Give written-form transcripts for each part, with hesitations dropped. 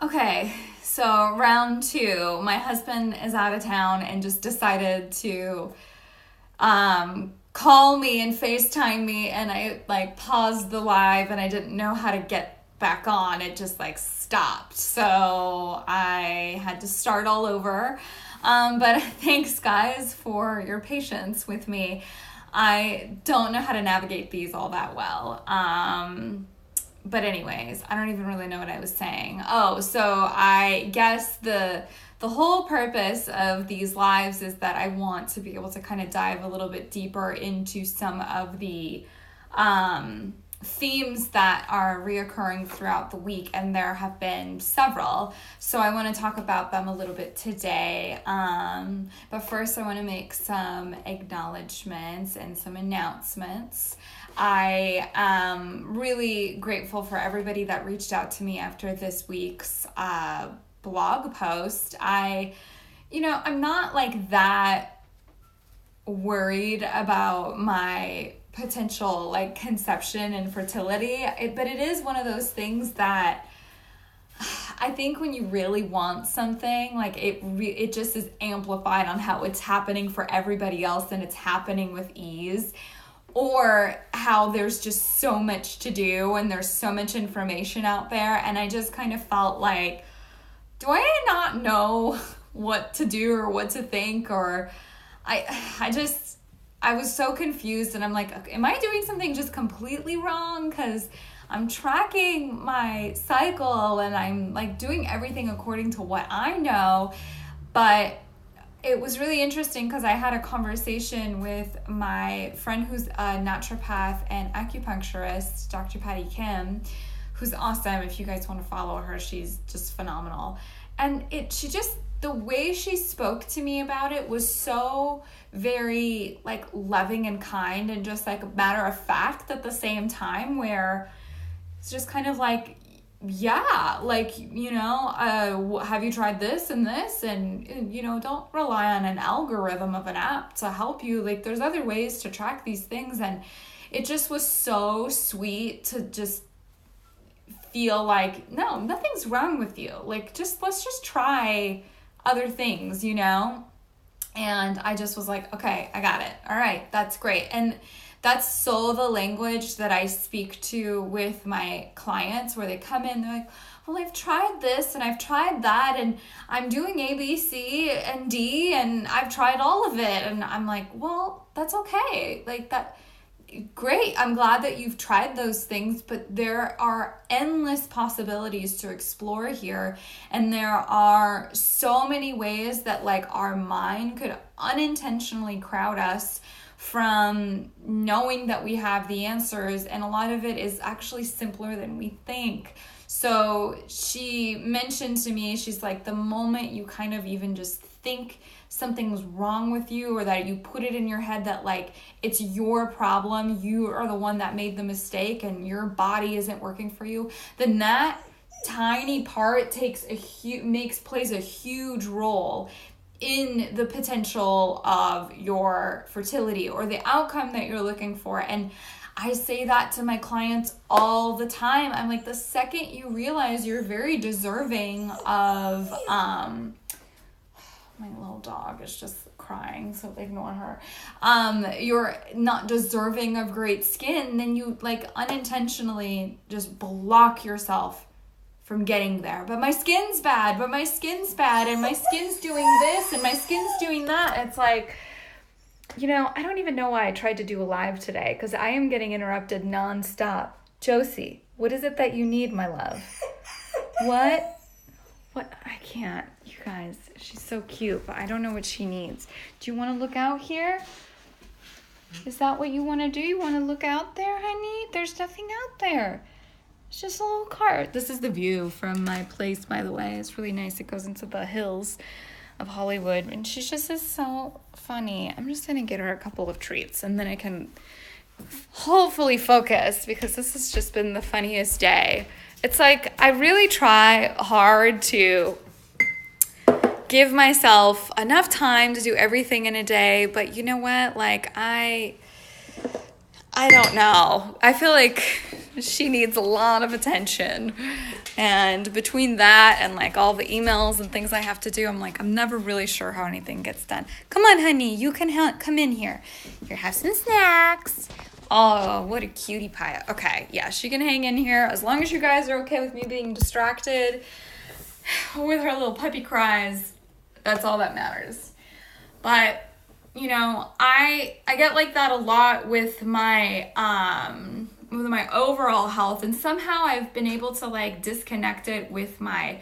Okay, so round two. My husband is out of town and just decided to call me and FaceTime me, and I like paused the live and I didn't know how to get back on. It just like stopped. So I had to start all over. But thanks guys for your patience with me. I don't know how to navigate these all that well. But anyways, I don't even really know what I was saying. Oh, so I guess the whole purpose of these lives is that I want to be able to kind of dive a little bit deeper into some of the themes that are reoccurring throughout the week, and there have been several. So I want to talk about them a little bit today. But first I want to make some acknowledgements and some announcements. I am really grateful for everybody that reached out to me after this week's blog post. I'm not like that worried about my potential like conception and fertility, but it is one of those things that I think when you really want something, like it just is amplified on how it's happening for everybody else and it's happening with ease. Or how there's just so much to do and there's so much information out there. And I just kind of felt like, do I not know what to do or what to think? Or I was so confused, and I'm like, am I doing something just completely wrong? Because I'm tracking my cycle and I'm like doing everything according to what I know. But it was really interesting because I had a conversation with my friend who's a naturopath and acupuncturist, Dr. Patty Kim, who's awesome. If you guys want to follow her, she's just phenomenal. And the way she spoke to me about it was so very like loving and kind and just like a matter of fact at the same time, where it's just kind of like, yeah, like, have you tried this and this? And, don't rely on an algorithm of an app to help you. Like, there's other ways to track these things. And it just was so sweet to just feel like, no, nothing's wrong with you. Like, let's just try other things, And I just was like, okay, I got it. All right, that's great. And that's so the language that I speak to with my clients, where they come in, they're like, well, I've tried this and I've tried that and I'm doing A, B, C, and D and I've tried all of it. And I'm like, well, that's okay. Like that, great. I'm glad that you've tried those things, but there are endless possibilities to explore here. And there are so many ways that like our mind could unintentionally crowd us from knowing that we have the answers, and a lot of it is actually simpler than we think. So she mentioned to me, she's like, the moment you kind of even just think something's wrong with you, or that you put it in your head that like it's your problem, you are the one that made the mistake and your body isn't working for you, then that tiny part plays a huge role in the potential of your fertility or the outcome that you're looking for. And I say that to my clients all the time. I'm like, the second you realize you're very deserving of, my little dog is just crying, so ignore her. You're not deserving of great skin, then you like unintentionally just block yourself from getting there. But my skin's bad, and my skin's doing this, and my skin's doing that. It's like, I don't even know why I tried to do a live today, because I am getting interrupted nonstop. Josey, what is it that you need, my love? What? I can't. You guys, she's so cute, but I don't know what she needs. Do you want to look out here? Is that what you want to do? You want to look out there, honey? There's nothing out there. It's just a little cart. This is the view from my place, by the way. It's really nice. It goes into the hills of Hollywood. And she just is so funny. I'm just going to get her a couple of treats, and then I can hopefully focus, because this has just been the funniest day. It's like I really try hard to give myself enough time to do everything in a day. But you know what? Like I don't know. I feel like she needs a lot of attention. And between that and like all the emails and things I have to do, I'm like, I'm never really sure how anything gets done. Come on, honey, you can come in here. Here, have some snacks. Oh, what a cutie pie. Okay, yeah, she can hang in here as long as you guys are okay with me being distracted with her little puppy cries. That's all that matters. But you know, I get like that a lot with my overall health, and somehow I've been able to like disconnect it with my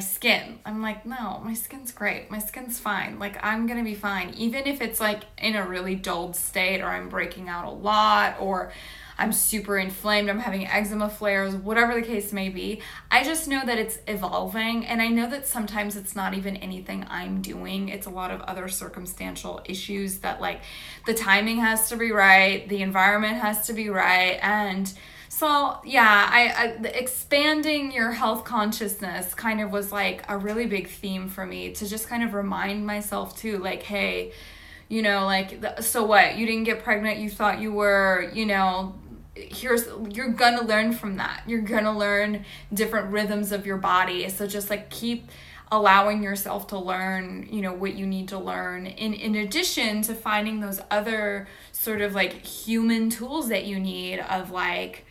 skin. I'm like, no, my skin's great. My skin's fine. Like, I'm gonna be fine, even if it's like in a really dulled state, or I'm breaking out a lot, or I'm super inflamed, I'm having eczema flares, whatever the case may be. I just know that it's evolving, and I know that sometimes it's not even anything I'm doing. It's a lot of other circumstantial issues that like the timing has to be right, the environment has to be right, and so yeah, the expanding your health consciousness kind of was like a really big theme for me, to just kind of remind myself too, like, hey, you know, like, so what? You didn't get pregnant, you thought you were, you know, you're gonna learn from that. You're gonna learn different rhythms of your body. So just like keep allowing yourself to learn, you know, what you need to learn, in addition to finding those other sort of like human tools that you need, of like,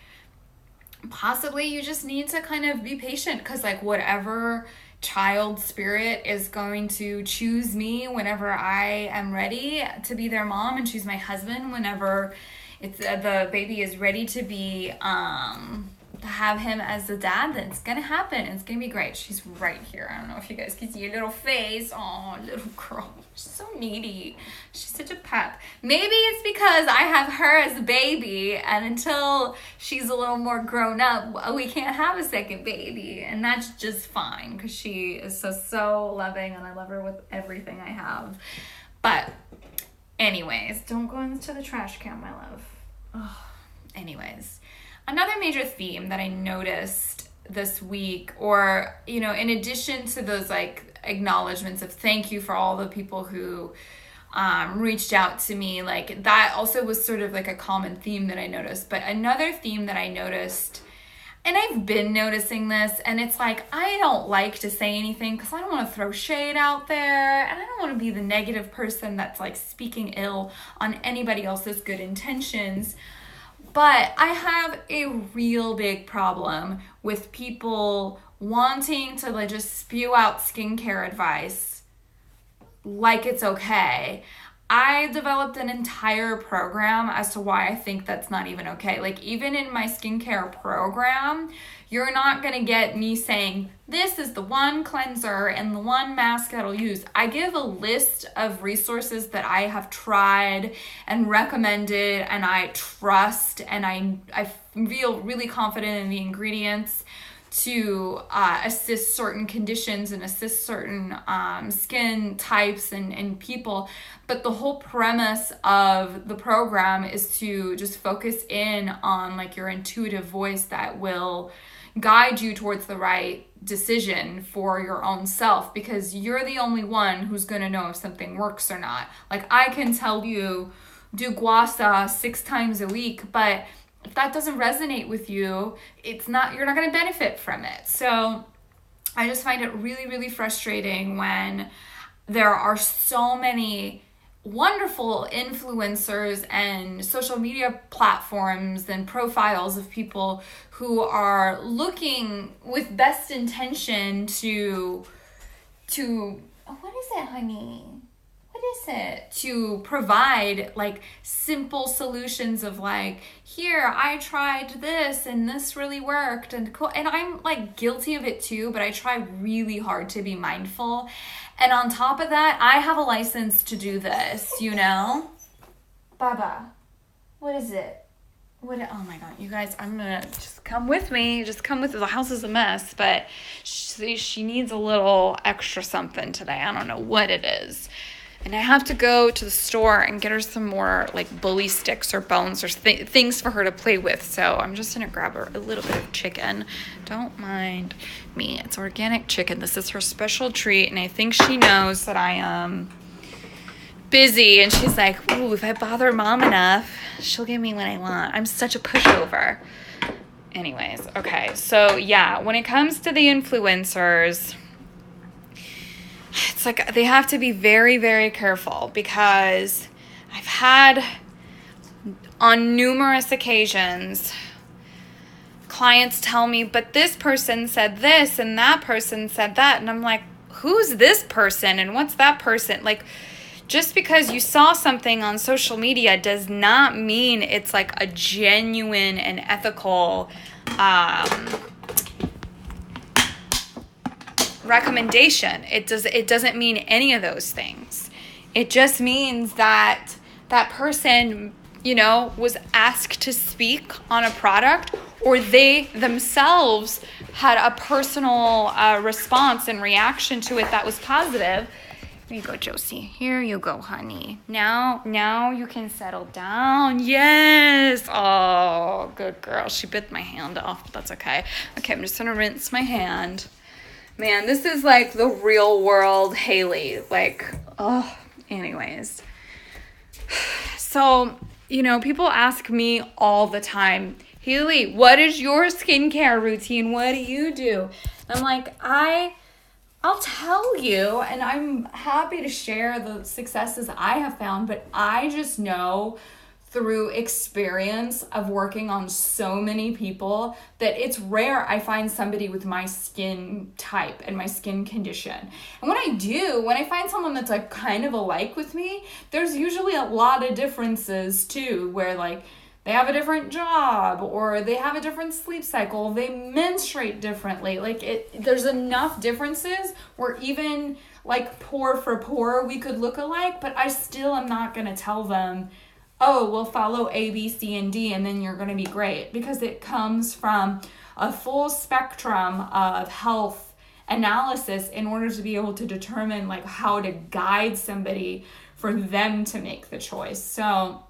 possibly you just need to kind of be patient, because like whatever child spirit is going to choose me whenever I am ready to be their mom, and choose my husband whenever it's the baby is ready to be to have him as the dad, then it's gonna happen. It's gonna be great. She's right here. I don't know if you guys can see your little face. Oh, little girl. She's so needy. She's such a pet. Maybe it's because I have her as a baby, and until she's a little more grown up, we can't have a second baby. And that's just fine, because she is so loving, and I love her with everything I have. But anyways, don't go into the trash can, my love. Oh, anyways. Another major theme that I noticed this week, or, you know, in addition to those like acknowledgments of thank you for all the people who reached out to me, like that also was sort of like a common theme that I noticed. But another theme that I noticed, and I've been noticing this, and it's like, I don't like to say anything because I don't want to throw shade out there, and I don't want to be the negative person that's like speaking ill on anybody else's good intentions. But I have a real big problem with people wanting to like just spew out skincare advice like it's okay. I developed an entire program as to why I think that's not even okay. Like, even in my skincare program, you're not going to get me saying, this is the one cleanser and the one mask that I'll use. I give a list of resources that I have tried and recommended, and I trust, and I feel really confident in the ingredients to assist certain conditions and assist certain skin types and people. But the whole premise of the program is to just focus in on like your intuitive voice that will guide you towards the right decision for your own self, because you're the only one who's going to know if something works or not. Like, I can tell you do guasa 6 times a week, but if that doesn't resonate with you, you're not going to benefit from it. So I just find it really, really frustrating when there are so many wonderful influencers and social media platforms and profiles of people who are looking with best intention to what is it, honey? What is it? To provide like simple solutions of like, here, I tried this and this really worked, and cool. And I'm like guilty of it too, but I try really hard to be mindful. And on top of that, I have a license to do this, you know? Baba, what is it? Oh my God, you guys, I'm gonna just come with me. Just come with me. The house is a mess, but she needs a little extra something today. I don't know what it is. And I have to go to the store and get her some more like bully sticks or bones or things for her to play with. So I'm just going to grab her a little bit of chicken. Don't mind me. It's organic chicken. This is her special treat. And I think she knows that I am busy, and she's like, ooh, if I bother mom enough, she'll give me what I want. I'm such a pushover. Anyways, okay. So, yeah, when it comes to the influencers, it's like they have to be very, very careful, because I've had on numerous occasions clients tell me, but this person said this and that person said that. And I'm like, who's this person and what's that person? Like, just because you saw something on social media does not mean it's like a genuine and ethical recommendation. It doesn't mean any of those things. It just means that that person, was asked to speak on a product, or they themselves had a personal response and reaction to it that was positive. Here you go, Josey. Here you go, honey. Now you can settle down. Yes. Oh, good girl. She bit my hand off, but that's okay. Okay, I'm just going to rinse my hand. Man, this is like the real world Haley. Like, anyways. So, people ask me all the time, Haley, what is your skincare routine? What do you do? And I'm like, I'll tell you, and I'm happy to share the successes I have found, but I just know through experience of working on so many people that it's rare I find somebody with my skin type and my skin condition. And when I find someone that's like kind of alike with me, there's usually a lot of differences too, where like they have a different job, or they have a different sleep cycle, they menstruate differently. Like there's enough differences where even like pore for pore we could look alike, but I still am not going to tell them, oh, we'll follow A, B, C, and D, and then you're going to be great. Because it comes from a full spectrum of health analysis in order to be able to determine like how to guide somebody for them to make the choice. So,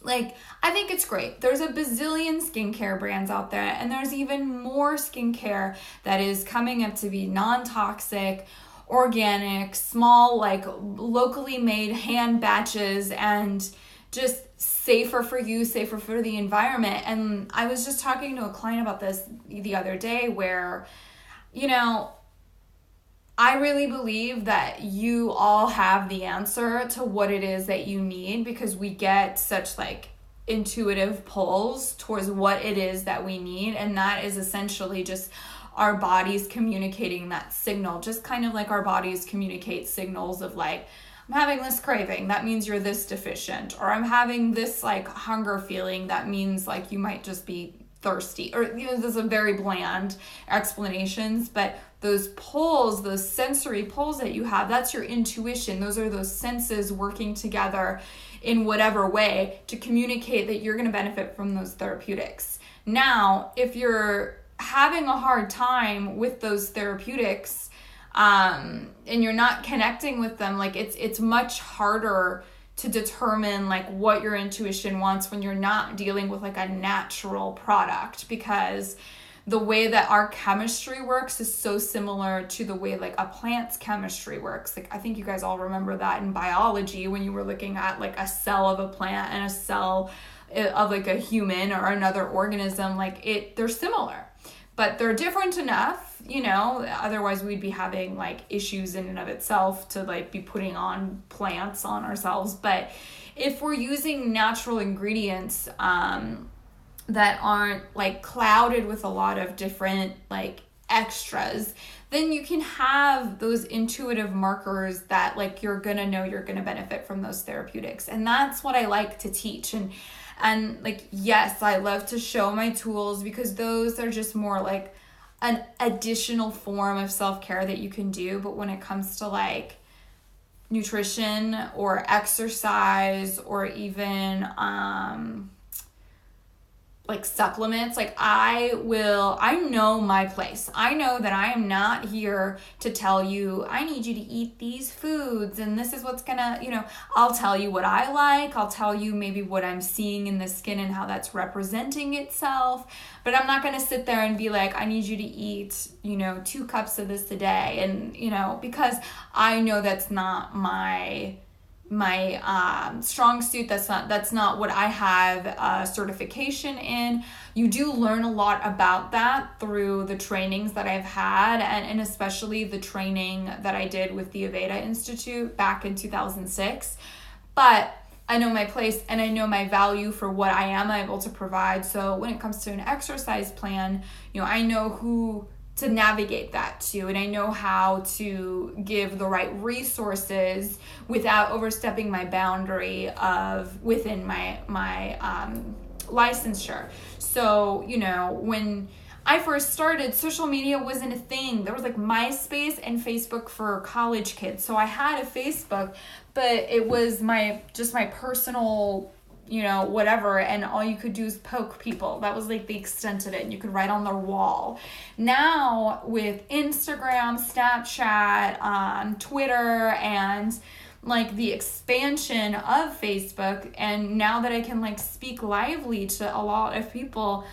like, I think it's great. There's a bazillion skincare brands out there, and there's even more skincare that is coming up to be non-toxic, organic, small, like locally made hand batches, and just safer for you, safer for the environment. And I was just talking to a client about this the other day where, I really believe that you all have the answer to what it is that you need, because we get such like intuitive pulls towards what it is that we need. And that is essentially just our bodies communicating that signal, just kind of like our bodies communicate signals of like, I'm having this craving, that means you're this deficient, or I'm having this like hunger feeling, that means like you might just be thirsty, or there's a very bland explanations, but those pulls, those sensory pulls that you have, that's your intuition. Those are those senses working together in whatever way to communicate that you're going to benefit from those therapeutics. Now, if you're having a hard time with those therapeutics, and you're not connecting with them, like it's much harder to determine like what your intuition wants when you're not dealing with like a natural product, because the way that our chemistry works is so similar to the way like a plant's chemistry works. Like I think you guys all remember that in biology when you were looking at like a cell of a plant and a cell of like a human or another organism, like they're similar, but they're different enough, otherwise we'd be having like issues in and of itself to like be putting on plants on ourselves. But if we're using natural ingredients that aren't like clouded with a lot of different like extras, then you can have those intuitive markers that like you're gonna know you're gonna benefit from those therapeutics. And that's what I like to teach. And like, yes, I love to show my tools, because those are just more like an additional form of self-care that you can do. But when it comes to like nutrition or exercise or even like supplements, like I know my place. I know that I am not here to tell you, I need you to eat these foods and this is what's gonna, I'll tell you what I like. I'll tell you maybe what I'm seeing in the skin and how that's representing itself. But I'm not gonna sit there and be like, I need you to eat, 2 cups of this a day. And, because I know that's not my strong suit. That's not what I have certification in. You do learn a lot about that through the trainings that I've had, and especially the training that I did with the Aveda Institute back in 2006. But I know my place and I know my value for what I am able to provide. So when it comes to an exercise plan, I know who to navigate that to, and I know how to give the right resources without overstepping my boundary of within my licensure. So, when I first started, social media wasn't a thing. There was like MySpace and Facebook for college kids. So I had a Facebook, but it was my personal, whatever. And all you could do is poke people. That was like the extent of it. And you could write on their wall. Now with Instagram, Snapchat, Twitter, and like the expansion of Facebook, and now that I can like speak lively to a lot of people,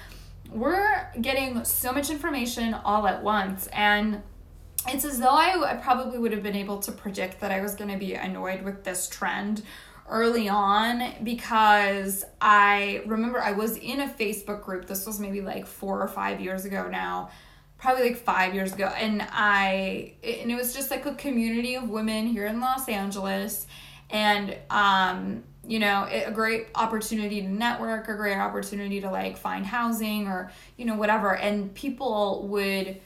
we're getting so much information all at once. And it's as though I probably would have been able to predict that I was going to be annoyed with this trend early on, because I remember I was in a Facebook group. This was maybe like 4 or 5 years ago now, probably like 5 years ago. And it was just like a community of women here in Los Angeles. And, a great opportunity to network, a great opportunity to like find housing or, whatever. And people would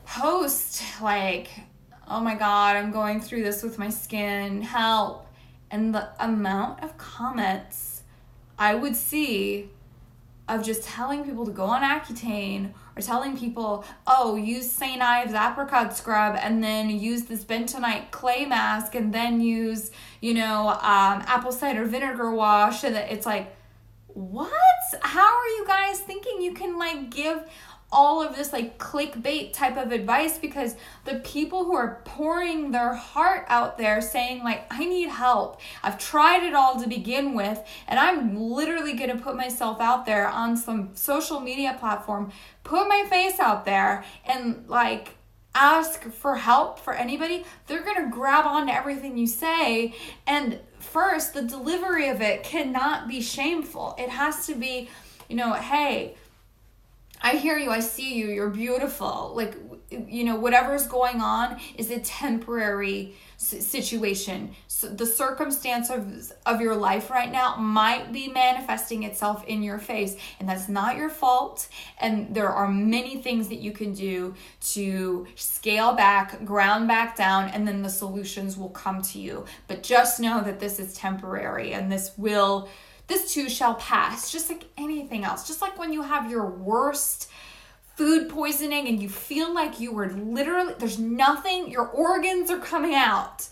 post like, oh my God, I'm going through this with my skin, help. And the amount of comments I would see of just telling people to go on Accutane, or telling people, oh, use St. Ives apricot scrub, and then use this bentonite clay mask, and then use, apple cider vinegar wash. And it's like, what? How are you guys thinking you can like give all of this like clickbait type of advice? Because the people who are pouring their heart out there saying like, I need help, I've tried it all to begin with, and I'm literally going to put myself out there on some social media platform, put my face out there and like ask for help for anybody, they're going to grab onto everything you say. And first, the delivery of it cannot be shameful. It has to be, hey, I hear you, I see you, you're beautiful. Like, whatever's going on is a temporary situation. So the circumstance of your life right now might be manifesting itself in your face, and that's not your fault. And there are many things that you can do to scale back, ground back down, and then the solutions will come to you. But just know that this is temporary, and this too shall pass, just like anything else. Just like when you have your worst food poisoning and you feel like you were literally, there's nothing, your organs are coming out.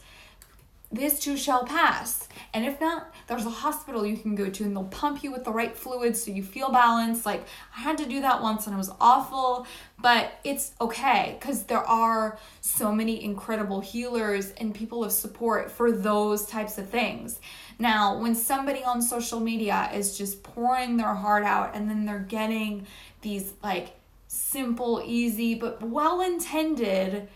This too shall pass. And if not, there's a hospital you can go to, and they'll pump you with the right fluids so you feel balanced. Like, I had to do that once and it was awful, but it's okay, because there are so many incredible healers and people of support for those types of things. Now, when somebody on social media is just pouring their heart out, and then they're getting these like simple, easy, but well-intended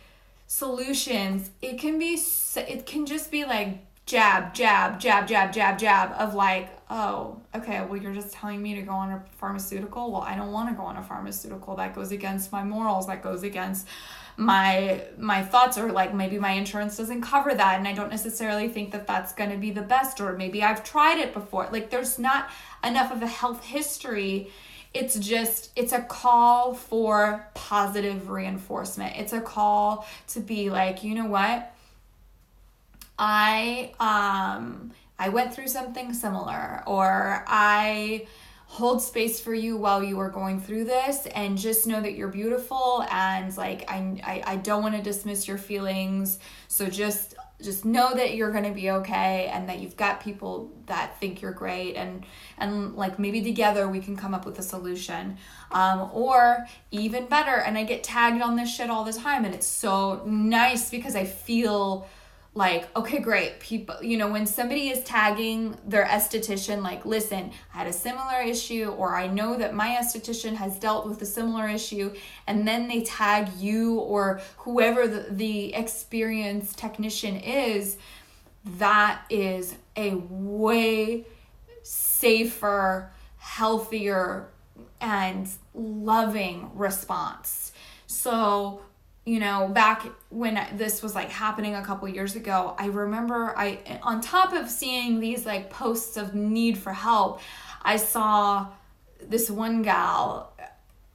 solutions, it can just be like jab, jab, jab, jab, jab, jab of like, oh, okay, well, you're just telling me to go on a pharmaceutical. Well, I don't want to go on a pharmaceutical. That goes against my morals. That goes against my thoughts, or like maybe my insurance doesn't cover that, and I don't necessarily think that that's going to be the best, or maybe I've tried it before. Like, there's not enough of a health history. It's a call for positive reinforcement. It's a call to be like, you know what? I went through something similar, or I hold space for you while you are going through this, and just know that you're beautiful, and like I don't want to dismiss your feelings. So just know that you're going to be okay, and that you've got people that think you're great, and like maybe together we can come up with a solution. Or even better, and I get tagged on this shit all the time, and it's so nice because I feel like, okay, great. People, when somebody is tagging their esthetician, like, listen, I had a similar issue, or I know that my esthetician has dealt with a similar issue, and then they tag you or whoever the experienced technician is, that is a way safer, healthier, and loving response. So, back when this was like happening a couple years ago, I remember on top of seeing these like posts of need for help, I saw this one gal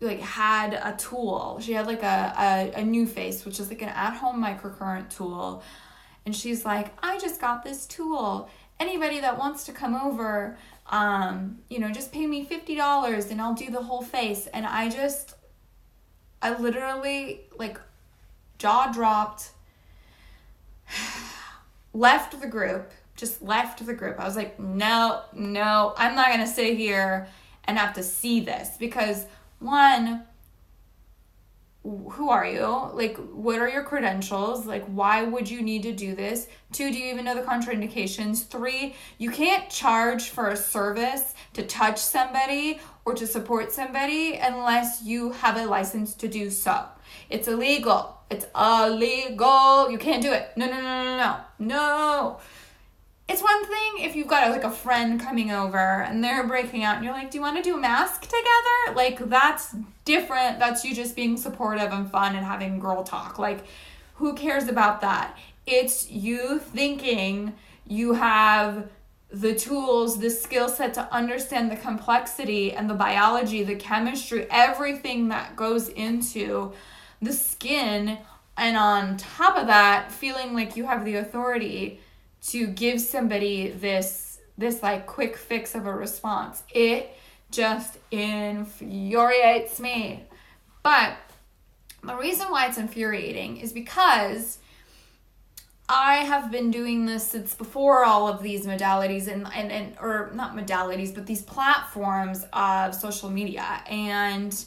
like had a tool. She had like a NuFace, which is like an at-home microcurrent tool. And she's like, I just got this tool. Anybody that wants to come over, just pay me $50 and I'll do the whole face. And I literally like jaw dropped, left the group. I was like, no, I'm not going to sit here and have to see this, because one, who are you? Like, what are your credentials? Like, why would you need to do this? 2, do you even know the contraindications? 3, you can't charge for a service to touch somebody or to support somebody unless you have a license to do so. It's illegal. It's illegal. You can't do it. No. It's one thing if you've got like a friend coming over and they're breaking out and you're like, do you want to do a mask together? Like, that's different. That's you just being supportive and fun and having girl talk. Like, who cares about that? It's you thinking you have the tools, the skill set to understand the complexity and the biology, the chemistry, everything that goes into the skin. And on top of that, feeling like you have the authority to give somebody this like quick fix of a response. It just infuriates me. But the reason why it's infuriating is because I have been doing this since before all of these modalities and or not modalities, but these platforms of social media. And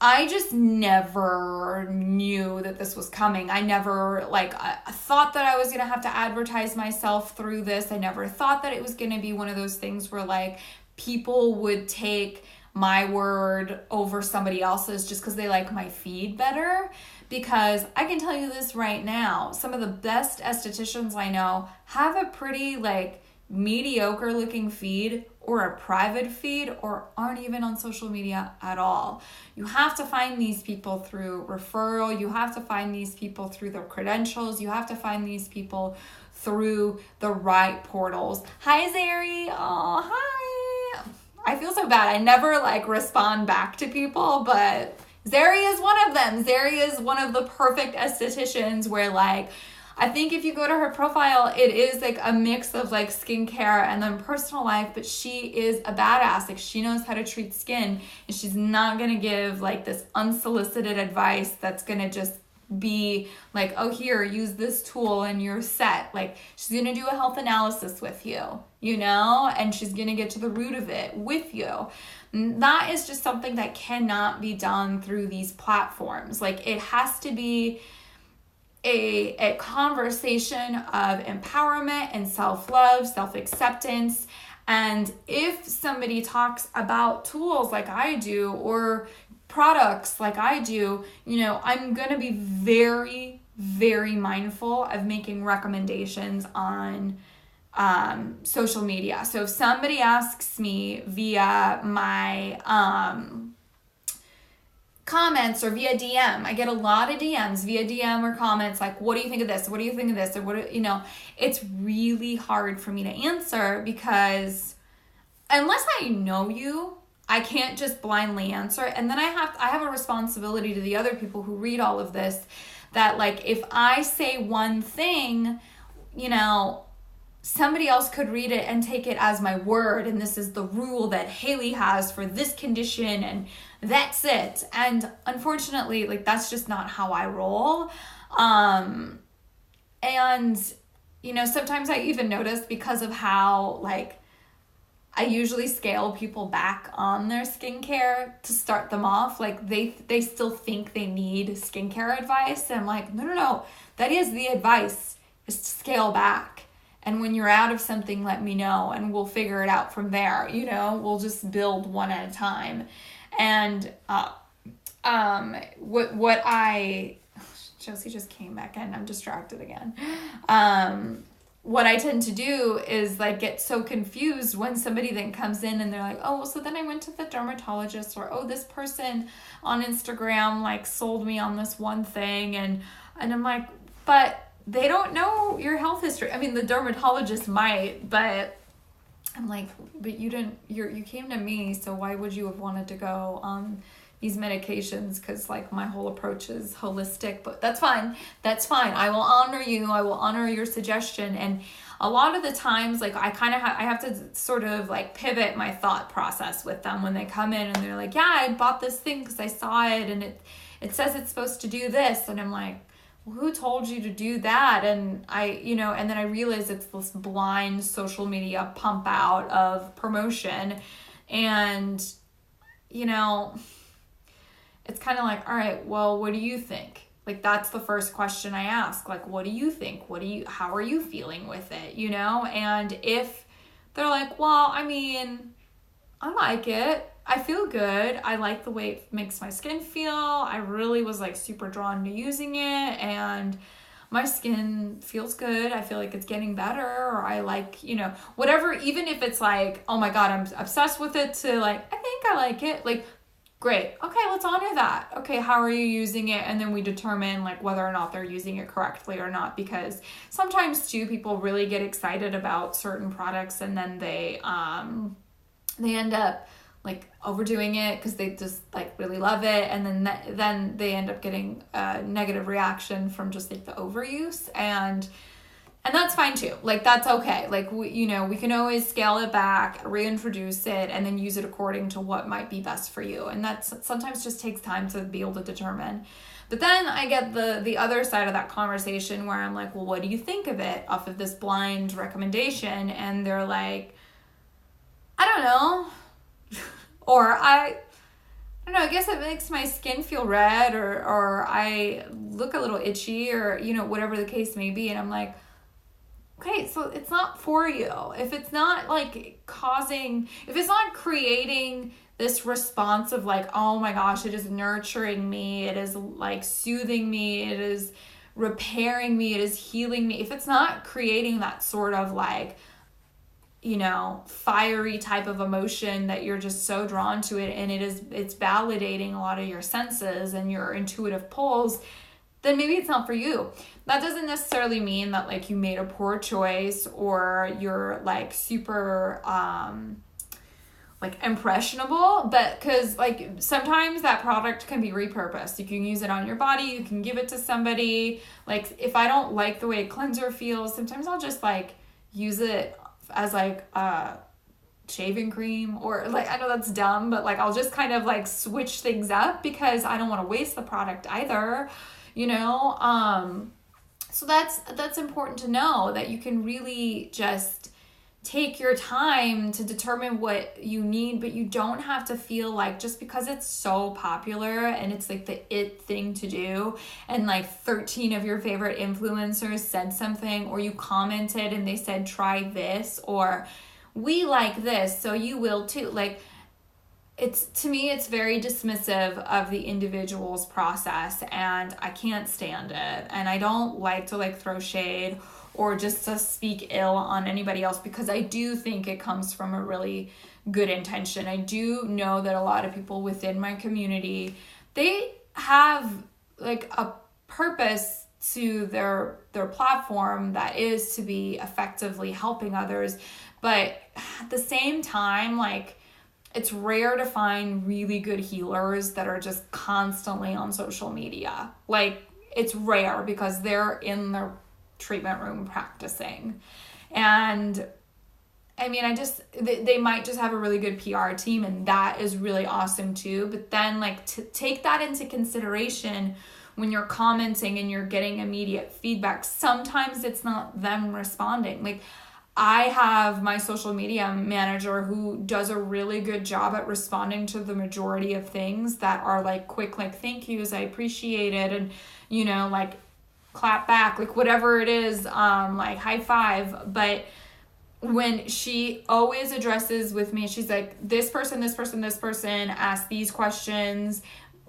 I just never knew that this was coming. I never I thought that I was going to have to advertise myself through this. I never thought that it was going to be one of those things where like people would take my word over somebody else's just because they like my feed better. Because I can tell you this right now, some of the best estheticians I know have a pretty like mediocre looking feed or a private feed or aren't even on social media at all. You have to find these people through referral. You have to find these people through their credentials. You have to find these people through the right portals. Hi, Zeri. Oh, hi. I feel so bad. I never like respond back to people, but Zeri is one of them. Zeri is one of the perfect estheticians where like, I think if you go to her profile, it is like a mix of like skincare and then personal life, but she is a badass. Like, she knows how to treat skin, and she's not going to give like this unsolicited advice that's going to just be like, oh, here, use this tool and you're set. Like, she's going to do a health analysis with you, and she's going to get to the root of it with you. That is just something that cannot be done through these platforms. Like, it has to be a conversation of empowerment and self-love, self-acceptance. And if somebody talks about tools like I do or products like I do, I'm going to be very, very mindful of making recommendations on social media. So if somebody asks me via my comments or via DM. I get a lot of DMs via DM or comments like, what do you think of this? What do you think of this? Or it's really hard for me to answer because unless I know you, I can't just blindly answer. And then I have a responsibility to the other people who read all of this that like, if I say one thing, somebody else could read it and take it as my word, and this is the rule that Haley has for this condition, and that's it. And unfortunately, like, that's just not how I roll. And sometimes I even notice, because of how like I usually scale people back on their skincare to start them off, like they still think they need skincare advice, and I'm like, no, that is the advice, is to scale back. And when you're out of something, let me know, and we'll figure it out from there. We'll just build one at a time. And Josey just came back in. I'm distracted again. what I tend to do is like get so confused when somebody then comes in and they're like, oh, well, so then I went to the dermatologist, or, oh, this person on Instagram like sold me on this one thing. And I'm like, but they don't know your health history. I mean, the dermatologist might, but I'm like, but you came to me, so why would you have wanted to go on these medications? Because like my whole approach is holistic. But that's fine. I will honor you. I will honor your suggestion. And a lot of the times, like I have to sort of like pivot my thought process with them when they come in and they're like, yeah, I bought this thing because I saw it and it says it's supposed to do this. And I'm like, well, who told you to do that? And and then I realize it's this blind social media pump out of promotion. And, it's kind of like, all right, well, what do you think? Like, that's the first question I ask. Like, what do you think? How are you feeling with it? And if they're like, well, I mean, I like it. I feel good. I like the way it makes my skin feel. I really was like super drawn to using it, and my skin feels good. I feel like it's getting better, or I like, whatever, even if it's like, oh my God, I'm obsessed with it, to like, I think I like it. Like, great. Okay, let's honor that. Okay, how are you using it? And then we determine like whether or not they're using it correctly or not, because sometimes too, people really get excited about certain products and then they end up like overdoing it because they just like really love it, and then they end up getting a negative reaction from just like the overuse, and that's fine too. Like, that's okay. Like, we can always scale it back, reintroduce it, and then use it according to what might be best for you. And that's sometimes just takes time to be able to determine. But then I get the other side of that conversation where I'm like, well, what do you think of it off of this blind recommendation? And they're like, I don't know. Or I don't know, I guess it makes my skin feel red, or I look a little itchy, or, whatever the case may be. And I'm like, okay, so it's not for you. If it's not like if it's not creating this response of like, oh my gosh, it is nurturing me, it is like soothing me, it is repairing me, it is healing me. If it's not creating that sort of like, fiery type of emotion that you're just so drawn to it, and it's validating a lot of your senses and your intuitive pulls, then maybe it's not for you. That doesn't necessarily mean that like you made a poor choice, or you're like super like impressionable, but because like sometimes that product can be repurposed. You can use it on your body, you can give it to somebody. Like, if I don't like the way a cleanser feels, sometimes I'll just like use it as like shaving cream, or like, I know that's dumb, but like I'll just kind of like switch things up because I don't want to waste the product either, so that's important to know, that you can really just take your time to determine what you need, but you don't have to feel like just because it's so popular and it's like the it thing to do, and like 13 of your favorite influencers said something, or you commented and they said try this, or we like this so you will too. Like, to me it's very dismissive of the individual's process, and I can't stand it. And I don't like to like throw shade or just to speak ill on anybody else, because I do think it comes from a really good intention. I do know that a lot of people within my community, they have like a purpose to their platform that is to be effectively helping others. But at the same time, like, it's rare to find really good healers that are just constantly on social media. Like, it's rare because they're in their treatment room practicing. And I mean, they might just have a really good PR team, and that is really awesome too. But then like to take that into consideration when you're commenting and you're getting immediate feedback, sometimes it's not them responding. Like, I have my social media manager who does a really good job at responding to the majority of things that are like quick, like thank yous, I appreciate it, and like clap back, like whatever it is, like high five. But when she always addresses with me, she's like, this person asked these questions,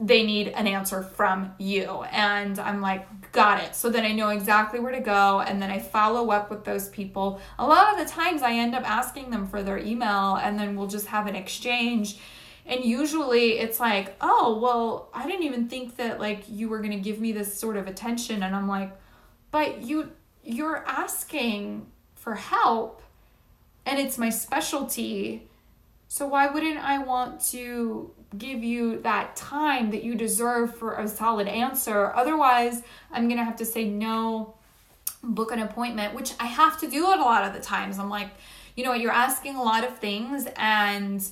they need an answer from you. And I'm like, got it. So then I know exactly where to go. And then I follow up with those people. A lot of the times I end up asking them for their email, and then we'll just have an exchange. And usually it's like, oh, well, I didn't even think that like you were going to give me this sort of attention. And I'm like, but you're asking for help, and it's my specialty. So why wouldn't I want to give you that time that you deserve for a solid answer? Otherwise, I'm going to have to say no, book an appointment, which I have to do it a lot of the times. I'm like, you know what, you're asking a lot of things, and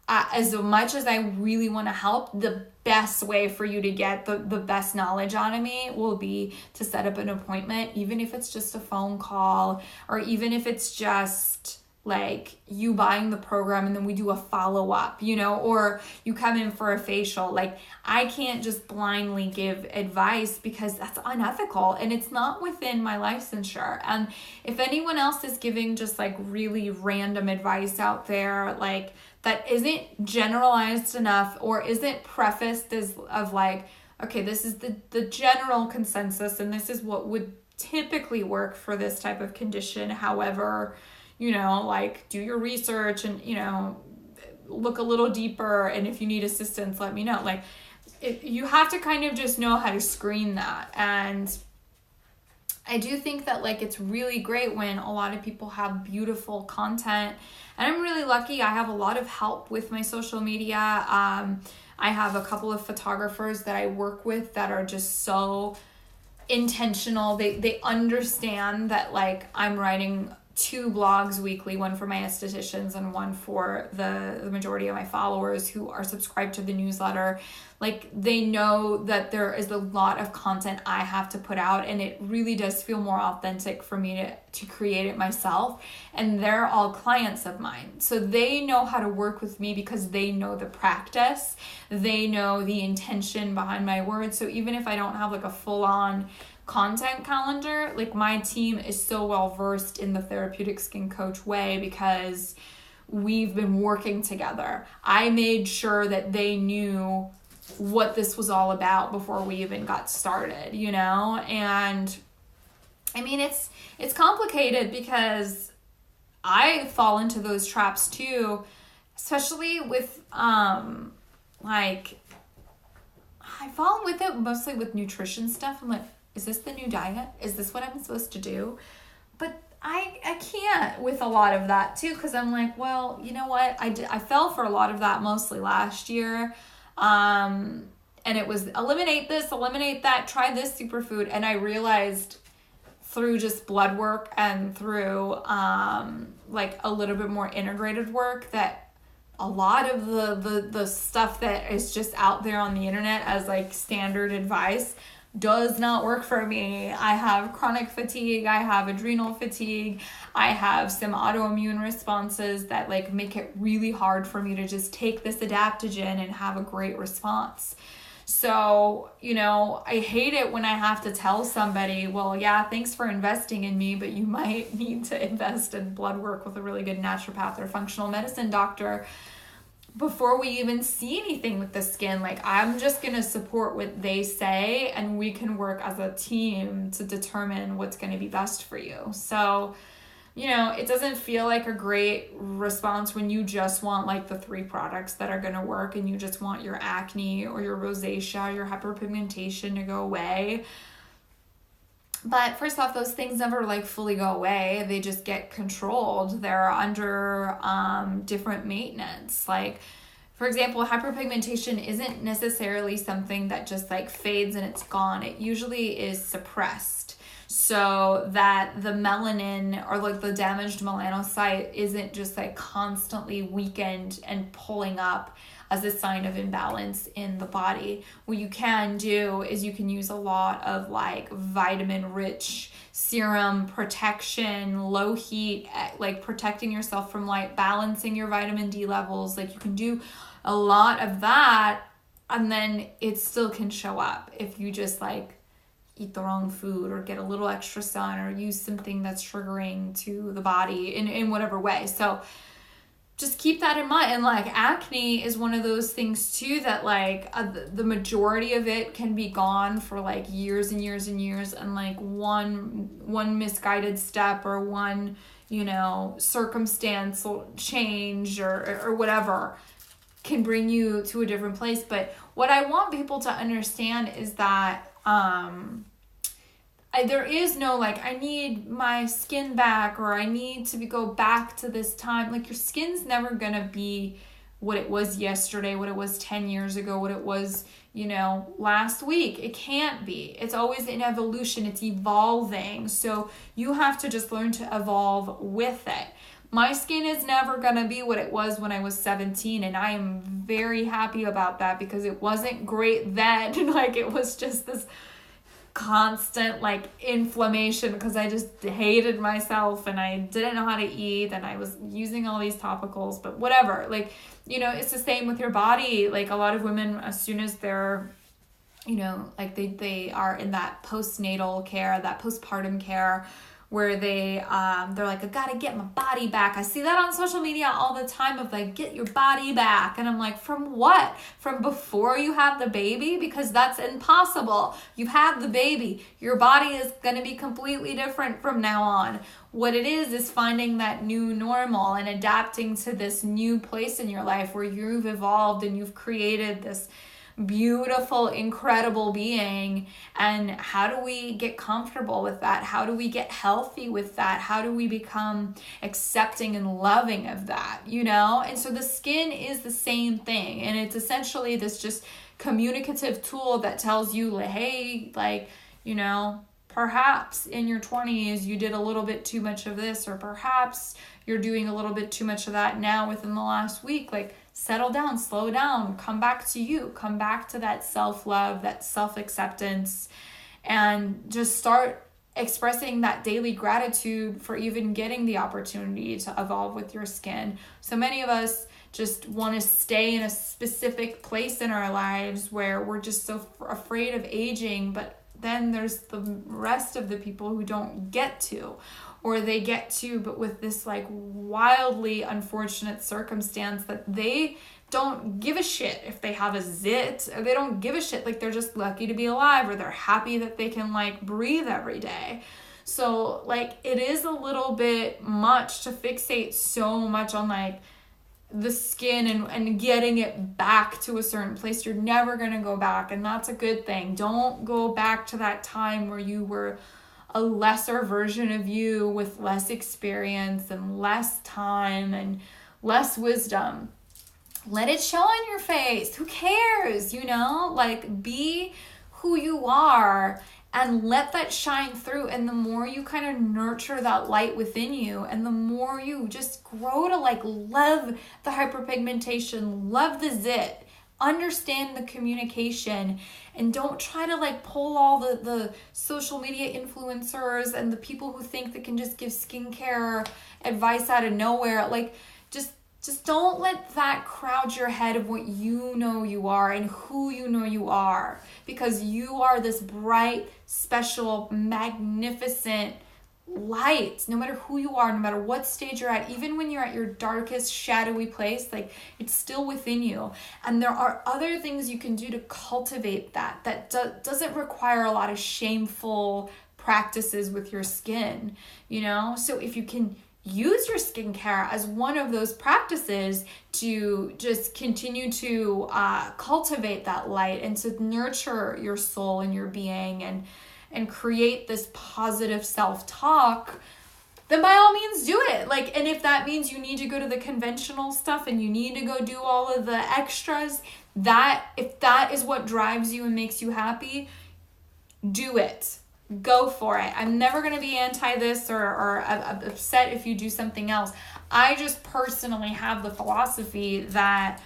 as much as I really want to help, the best way for you to get the best knowledge out of me will be to set up an appointment, even if it's just a phone call, or even if it's just like you buying the program and then we do a follow-up, you know, or you come in for a facial. Like, I can't just blindly give advice because that's unethical and it's not within my licensure. And if anyone else is giving just like really random advice out there, like that isn't generalized enough or isn't prefaced as of like, okay, this is the general consensus and this is what would typically work for this type of condition. However, you know, like do your research and, you know, look a little deeper. And if you need assistance, let me know. Like you have to kind of just know how to screen that. And I do think that like it's really great when a lot of people have beautiful content. And I'm really lucky. I have a lot of help with my social media. I have a couple of photographers that I work with that are just so intentional. They understand that like I'm writing 2 blogs weekly, one for my estheticians and one for the majority of my followers who are subscribed to the newsletter. Like they know that there is a lot of content I have to put out, and it really does feel more authentic for me to create it myself. And they're all clients of mine. So they know how to work with me because they know the practice. They know the intention behind my words. So even if I don't have like a full-on content calendar, like my team is so well versed in the therapeutic skin coach way because we've been working together. I made sure that they knew what this was all about before we even got started, you know? And I mean, it's complicated because I fall into those traps too, especially with like I fall with it mostly with nutrition stuff. I'm like, is this the new diet? Is this what I'm supposed to do? But I can't with a lot of that too, because I'm like, well, you know what? I fell for a lot of that mostly last year. And it was eliminate this, eliminate that, try this superfood. And I realized through just blood work and through like a little bit more integrated work that a lot of the stuff that is just out there on the internet as like standard advice does not work for me. I have chronic fatigue, I have adrenal fatigue, I have some autoimmune responses that like make it really hard for me to just take this adaptogen and have a great response. So, you know, I hate it when I have to tell somebody, well, yeah, thanks for investing in me, but you might need to invest in blood work with a really good naturopath or functional medicine doctor before we even see anything with the skin. Like, I'm just going to support what they say, and we can work as a team to determine what's going to be best for you. So, you know, it doesn't feel like a great response when you just want like the 3 products that are going to work and you just want your acne or your rosacea, your hyperpigmentation to go away. But first off, those things never like fully go away. They just get controlled. They're under different maintenance. Like, for example, hyperpigmentation isn't necessarily something that just like fades and it's gone. It usually is suppressed so that the melanin or like the damaged melanocyte isn't just like constantly weakened and pulling up as a sign of imbalance in the body. What you can do is you can use a lot of like vitamin rich serum protection, low heat, like protecting yourself from light, balancing your vitamin D levels. Like you can do a lot of that, and then it still can show up if you just like eat the wrong food or get a little extra sun or use something that's triggering to the body in whatever way. So just keep that in mind. And like acne is one of those things too that like the majority of it can be gone for like years and years and years, and like one misguided step or one, you know, circumstantial change or whatever can bring you to a different place. But what I want people to understand is that there is no like, I need my skin back, or I need to go back to this time. Like, your skin's never gonna be what it was yesterday, what it was 10 years ago, what it was, you know, last week. It can't be. It's always in evolution. It's evolving. So you have to just learn to evolve with it. My skin is never gonna be what it was when I was 17, and I am very happy about that, because it wasn't great then. Like, it was just this constant like inflammation because I just hated myself and I didn't know how to eat and I was using all these topicals. But whatever, like, you know, it's the same with your body. Like, a lot of women, as soon as they're, you know, like they are in that postnatal care, that postpartum care, where they're like, I gotta get my body back. I see that on social media all the time of like, get your body back. And I'm like, from what? From before you have the baby? Because that's impossible. You've had the baby. Your body is gonna be completely different from now on. What it is finding that new normal and adapting to this new place in your life where you've evolved and you've created this beautiful, incredible being. And how do we get comfortable with that? How do we get healthy with that? How do we become accepting and loving of that, you know? And so the skin is the same thing, and it's essentially this just communicative tool that tells you, like, hey, like, you know, perhaps in your 20s you did a little bit too much of this, or perhaps you're doing a little bit too much of that now within the last week. Like, settle down, slow down, come back to you, come back to that self-love, that self-acceptance, and just start expressing that daily gratitude for even getting the opportunity to evolve with your skin. So many of us just want to stay in a specific place in our lives where we're just so afraid of aging, but then there's the rest of the people who don't get to, or they get to, but with this like wildly unfortunate circumstance that they don't give a shit if they have a zit, or they don't give a shit. Like, they're just lucky to be alive, or they're happy that they can like breathe every day. So like, it is a little bit much to fixate so much on like the skin and getting it back to a certain place. You're never going to go back, and that's a good thing. Don't go back to that time where you were a lesser version of you with less experience and less time and less wisdom. Let it show on your face. Who cares? You know, like, be who you are and let that shine through. And the more you kind of nurture that light within you, and the more you just grow to like love the hyperpigmentation, love the zit, understand the communication, and don't try to like pull all the social media influencers and the people who think they can just give skincare advice out of nowhere. Like, just don't let that crowd your head of what you know you are and who you know you are, because you are this bright, special, magnificent light. No matter who you are, no matter what stage you're at, even when you're at your darkest, shadowy place, like, it's still within you. And there are other things you can do to cultivate that doesn't require a lot of shameful practices with your skin, you know? So if you can use your skincare as one of those practices to just continue to cultivate that light and to nurture your soul and your being and create this positive self-talk, then by all means do it. Like, and if that means you need to go to the conventional stuff and you need to go do all of the extras, if that is what drives you and makes you happy, do it. Go for it. I'm never going to be anti this or upset if you do something else. I just personally have the philosophy that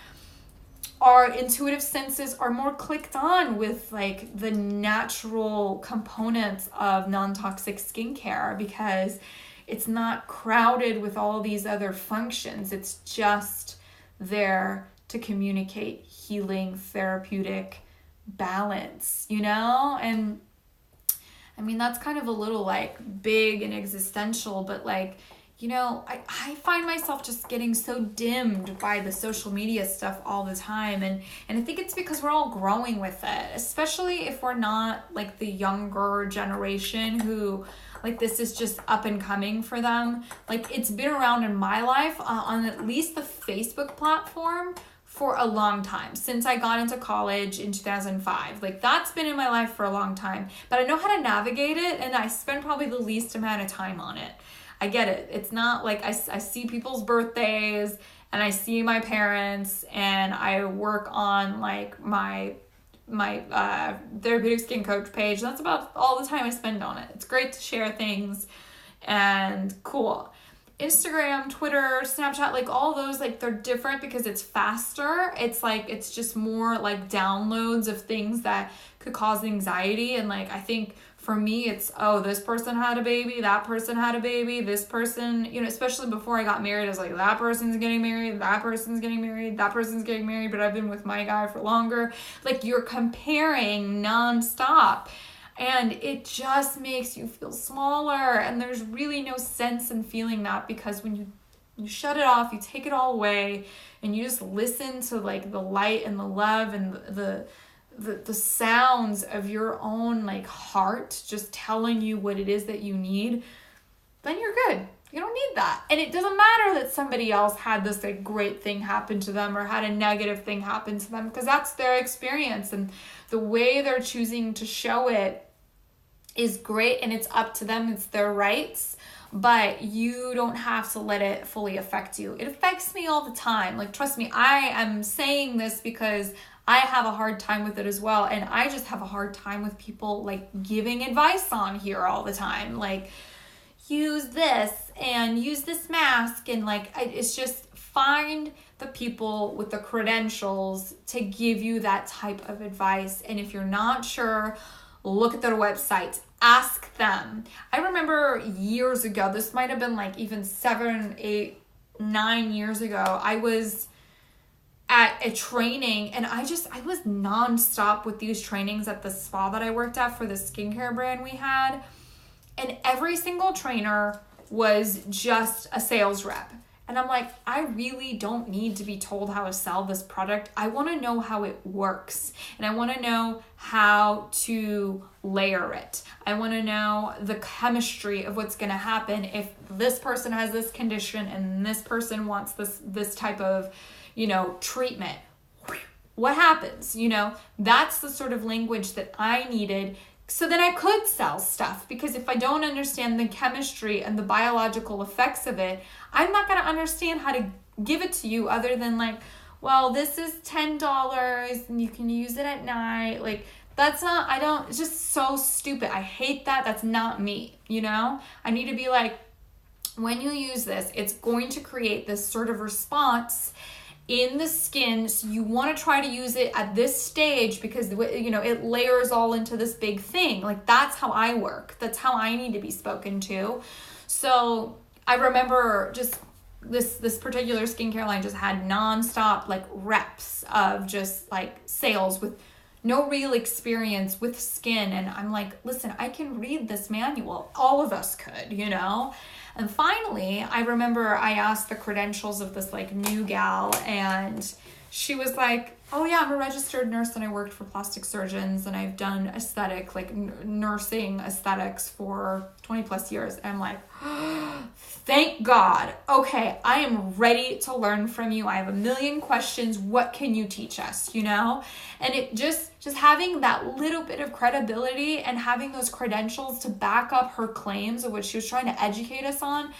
our intuitive senses are more clicked on with like the natural components of non-toxic skincare, because it's not crowded with all these other functions. It's just there to communicate healing, therapeutic balance, you know? And I mean, that's kind of a little like big and existential, but like, I find myself just getting so dimmed by the social media stuff all the time. And I think it's because we're all growing with it, especially if we're not like the younger generation who like this is just up and coming for them. Like it's been around in my life on at least the Facebook platform for a long time, since I got into college in 2005. Like that's been in my life for a long time, but I know how to navigate it, and I spend probably the least amount of time on it. I get it. It's not like I see people's birthdays and I see my parents, and I work on like my therapeutic skin coach page. That's about all the time I spend on it. It's great to share things and cool. Instagram, Twitter, Snapchat, like all those, like they're different because it's faster. It's like, it's just more like downloads of things that could cause anxiety. And like, I think for me, it's, oh, this person had a baby, that person had a baby, this person, especially before I got married, I was like, that person's getting married, that person's getting married, that person's getting married, but I've been with my guy for longer. Like you're comparing nonstop. And it just makes you feel smaller. And there's really no sense in feeling that, because when you shut it off, you take it all away, and you just listen to like the light and the love and the sounds of your own like heart just telling you what it is that you need, then you're good. You don't need that. And it doesn't matter that somebody else had this like great thing happen to them or had a negative thing happen to them, because that's their experience, and the way they're choosing to show it is great, and it's up to them. It's their rights, but you don't have to let it fully affect you. It affects me all the time. Like, trust me, I am saying this because I have a hard time with it as well. And I just have a hard time with people like giving advice on here all the time. Like, use this and use this mask. And like, it's just find the people with the credentials to give you that type of advice. And if you're not sure, look at their website, ask them. I remember years ago, this might have been like even 7, 8, 9 years ago, I was at a training, and I was nonstop with these trainings at the spa that I worked at for the skincare brand we had. And every single trainer was just a sales rep. And I'm like, I really don't need to be told how to sell this product. I want to know how it works. And I want to know how to layer it. I want to know the chemistry of what's going to happen if this person has this condition and this person wants this type of, treatment. What happens? That's the sort of language that I needed, so then I could sell stuff. Because if I don't understand the chemistry and the biological effects of it, I'm not going to understand how to give it to you other than like, well, this is $10 and you can use it at night. Like, it's just so stupid. I hate that. That's not me, I need to be like, when you use this, it's going to create this sort of response in the skin. So you want to try to use it at this stage because, it layers all into this big thing. Like, that's how I work. That's how I need to be spoken to. So I remember just this particular skincare line just had nonstop like reps of just like sales with no real experience with skin. And I'm like, listen, I can read this manual. All of us could, And finally, I remember I asked the credentials of this like new gal, and she was like, oh yeah, I'm a registered nurse and I worked for plastic surgeons and I've done aesthetic, like nursing aesthetics for 20 plus years. And I'm like, thank God. Okay, I am ready to learn from you. I have a million questions. What can you teach us, And it just having that little bit of credibility and having those credentials to back up her claims of what she was trying to educate us on,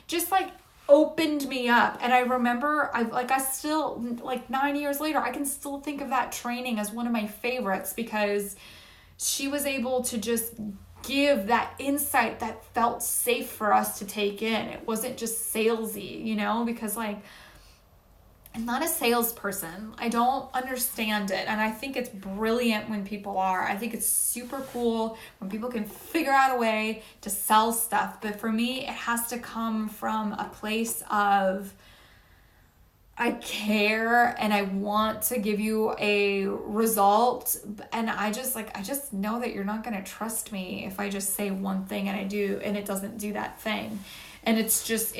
just like opened me up. And I remember I still, like 9 years later, I can still think of that training as one of my favorites, because she was able to just give that insight that felt safe for us to take in. It wasn't just salesy, because like, I'm not a salesperson. I don't understand it. And I think it's brilliant when people are. I think it's super cool when people can figure out a way to sell stuff. But for me, it has to come from a place of, I care and I want to give you a result, and I just know that you're not going to trust me if I just say one thing and it doesn't do that thing. And estheticians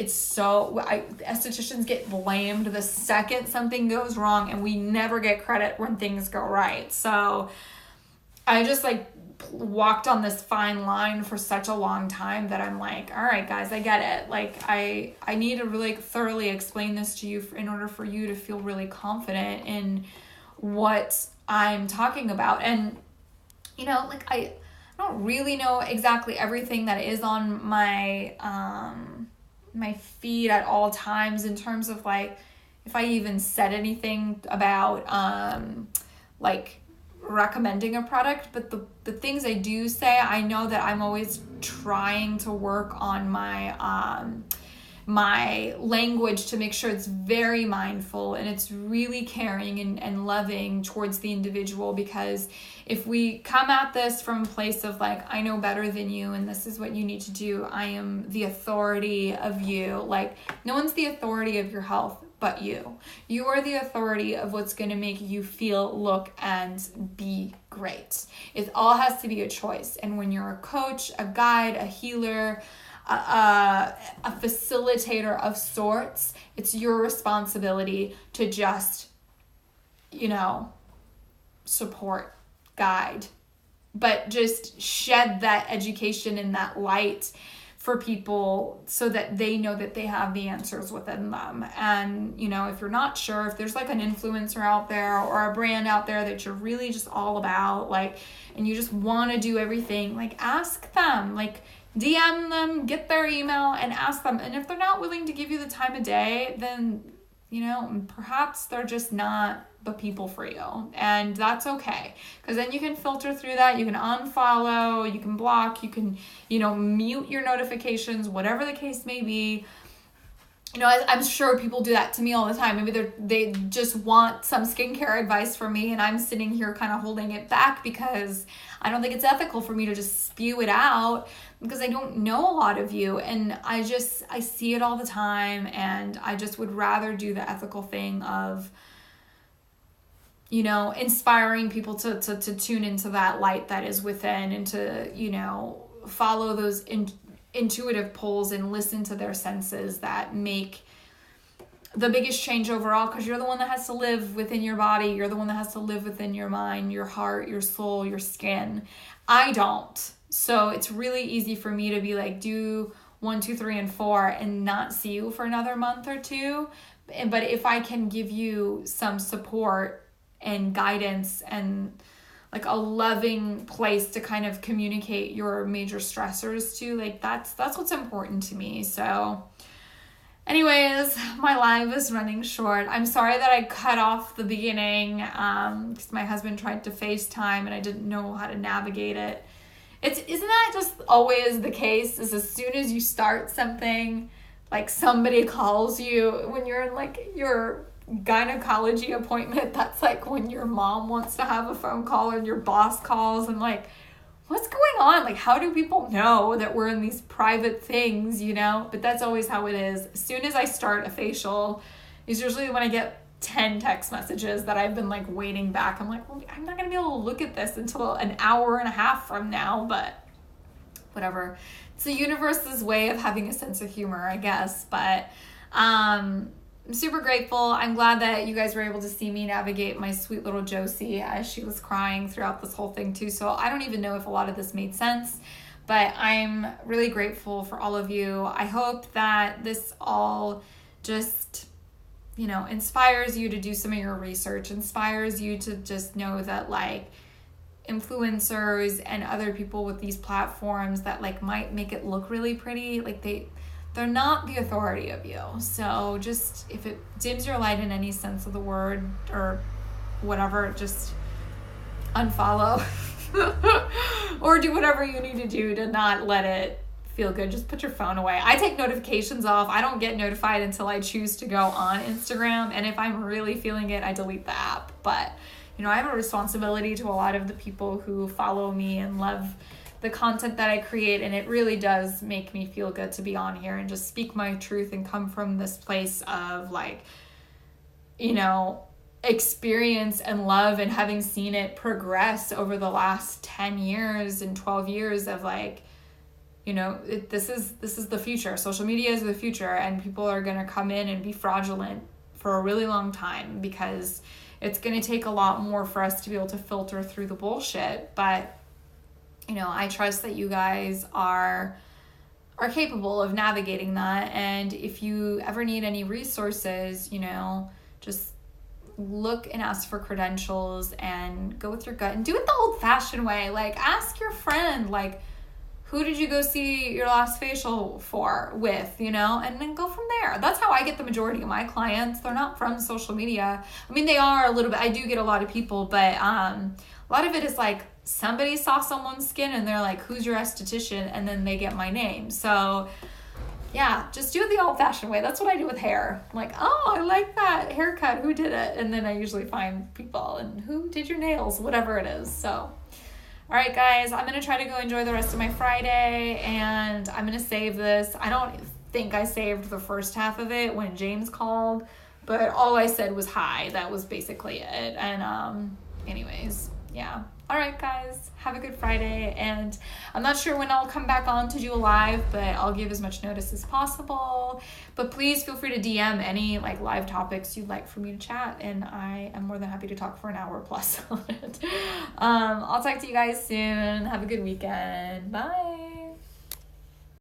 get blamed the second something goes wrong, and we never get credit when things go right. So I just walked on this fine line for such a long time that I'm like, all right, guys, I get it. I need to really thoroughly explain this to you in order for you to feel really confident in what I'm talking about. And, I don't really know exactly everything that is on my, my feed at all times in terms of if I even said anything about, recommending a product, but the things I do say, I know that I'm always trying to work on my my language to make sure it's very mindful and it's really caring and loving towards the individual, because if we come at this from a place of I know better than you and this is what you need to do, I am the authority of you, no one's the authority of your health but you. You are the authority of what's going to make you feel, look, and be great. It all has to be a choice. And when you're a coach, a guide, a healer, a facilitator of sorts, it's your responsibility to just, support, guide, but just shed that education and that light for people so that they know that they have the answers within them. And, if you're not sure, if there's an influencer out there or a brand out there that you're really just all about, and you just want to do everything, ask them, DM them, get their email and ask them. And if they're not willing to give you the time of day, then, perhaps they're just not the people for you. And that's okay. Because then you can filter through that. You can unfollow, you can block, you can, mute your notifications, whatever the case may be. I'm sure people do that to me all the time. Maybe they just want some skincare advice from me, and I'm sitting here kind of holding it back because I don't think it's ethical for me to just spew it out, because I don't know a lot of you, and I see it all the time, and I just would rather do the ethical thing of, inspiring people to tune into that light that is within, and to, follow those intuitive pulls and listen to their senses that make the biggest change overall, because you're the one that has to live within your body. You're the one that has to live within your mind, your heart, your soul, your skin. I don't. So it's really easy for me to be do 1, 2, 3, and 4 and not see you for another month or two. But if I can give you some support and guidance and a loving place to kind of communicate your major stressors to, that's what's important to me. So anyways, my live is running short. I'm sorry that I cut off the beginning because my husband tried to FaceTime and I didn't know how to navigate it. Isn't that just always the case? Is as soon as you start something, somebody calls you when you're in your gynecology appointment. That's when your mom wants to have a phone call and your boss calls and what's going on? How do people know that we're in these private things, But that's always how it is. As soon as I start a facial, is usually when I get 10 text messages that I've been waiting back. I'm well, I'm not gonna be able to look at this until an hour and a half from now, but whatever. It's the universe's way of having a sense of humor, I guess. But I'm super grateful. I'm glad that you guys were able to see me navigate my sweet little Josey as she was crying throughout this whole thing too. So I don't even know if a lot of this made sense, but I'm really grateful for all of you. I hope that this all just, inspires you to do some of your research, inspires you to just know that influencers and other people with these platforms that might make it look really pretty, they're not the authority of you. So just, if it dims your light in any sense of the word or whatever, just unfollow or do whatever you need to do to not let it feel good. Just put your phone away. I take notifications off. I don't get notified until I choose to go on Instagram. And if I'm really feeling it, I delete the app. But, I have a responsibility to a lot of the people who follow me and love the content that I create, and it really does make me feel good to be on here and just speak my truth and come from this place of you know, experience and love, and having seen it progress over the last 10 years and 12 years of like, you know, this is the future. Social media is the future, and people are going to come in and be fraudulent for a really long time, because it's going to take a lot more for us to be able to filter through the bullshit. But, you know, I trust that you guys are capable of navigating that. And if you ever need any resources, you know, just look and ask for credentials and go with your gut and do it the old-fashioned way. Like, ask your friend, like, who did you go see your last facial with, you know, and then go from there. That's how I get the majority of my clients. They're not from social media. I mean, they are a little bit. I do get a lot of people, but a lot of it is like somebody saw someone's skin and they're like, who's your esthetician? And then they get my name. So yeah, just do it the old-fashioned way. That's what I do with hair. I'm like, oh, I like that haircut. Who did it? And then I usually find people, and who did your nails, whatever it is. So all right, guys, I'm going to try to go enjoy the rest of my Friday, and I'm going to save this. I don't think I saved the first half of it when James called, but all I said was hi. That was basically it. And anyways, yeah. All right, guys, have a good Friday, and I'm not sure when I'll come back on to do a live, but I'll give as much notice as possible. But please feel free to DM any like live topics you'd like for me to chat, and I am more than happy to talk for an hour plus on it. I'll talk to you guys soon. Have a good weekend. Bye.